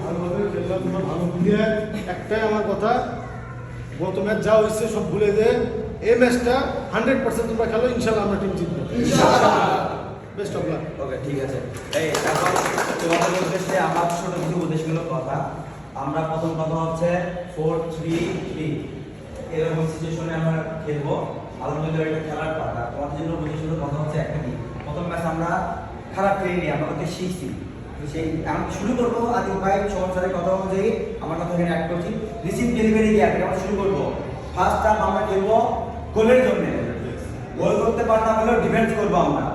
ভালোভাবে খেললাম, তোমরা ভালো বুঝে। একটাই আমার কথা, গত ম্যাচ যা হয়েছে সব ভুলে দে। এই ম্যাচটা 100% তোমরা খেলো, ইনশাল্লাহ আমরা টিম জিতবো। Best of luck. ওকে, ঠিক আছে। এই তারপর তোমাদের উদ্দেশ্যে আমার ছোট কিছু উদ্দেশ্যমূলক কথা। আমরা প্রথম কথা হচ্ছে 4-3-3 এরকম সিচুয়েশনে আমরা খেলবো। আলহামদুলিল্লাহ এটা খেলার কথা। তোমাদের জন্য উদ্দেশ্যমূলক কথা হচ্ছে একটা কি, প্রথম ম্যাচ আমরা খারাপ খেলিনি, আমরা ওকে শিখছি। সেই আমি শুরু করবো আদিল ভাই সবার কথা অনুযায়ী আমার কথা এখানে অ্যাড করছি। রিসিভ ডেলিভারি গ্যাপ আমরা শুরু করবো। ফার্স্ট হাফ আমরা খেলবো গোলের জন্য, গোল করতে পার না হলেও ডিফেন্স করবো আমরা।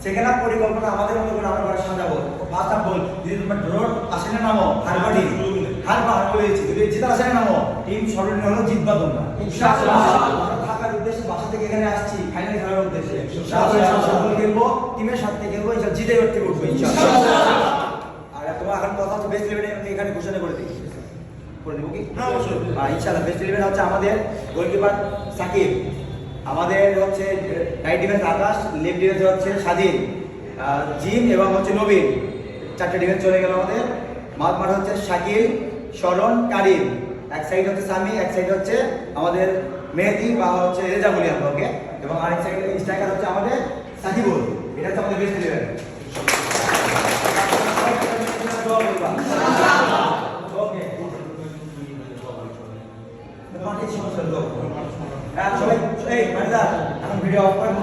সেকেন্ড হাফ পরিকল্পনা আমাদের মতো করে আমরা সাজাবো। ফার্স্ট হাফ বল যদি তোমার ড্রোর আসে না নামো, হারবাটি হার বলেছি, যদি জিতা আসে না নামো, টিম স্মরণীয় হলো জিতবা তোমরা ইনশাআল্লাহ। আমরা থাকার উদ্দেশ্যে বাসা থেকে এখানে আসছি ফাইনাল খেলার উদ্দেশ্যে। ইনশাআল্লাহ খেলবো, টিমের সাথে খেলবো, ইনশাআল্লাহ জিতে করতে উঠবো ইনশাআল্লাহ। আর তোমার এখন কথা হচ্ছে বেস্ট ইলেভেন আমি এখানে ঘোষণা করে দিই, করে দেবো কি? হ্যাঁ অবশ্যই। ইনশাআল্লাহ বেস্ট ইলেভেন হচ্ছে আমাদের গোলকিপার সাকিব, আমাদের হচ্ছে রাইট ডিফেন্স আকাশ, লেফট ডিফেন্স হচ্ছে স্বাধীন, জিম এবং হচ্ছে নবীন, চারটে ডিফেন্স চলে গেল আমাদের। মাঠ হচ্ছে শাকিল, শরণ, কারিম, এক সাইড হচ্ছে সামি, এক সাইড হচ্ছে আমাদের মেহেদি বা হচ্ছে রেজা বলি আমরা ওকে, এবং আরেক সাইড স্ট্রাইকার হচ্ছে আমাদের সাকিবুল। এটা হচ্ছে আমাদের বেস্ট ইলেভেন।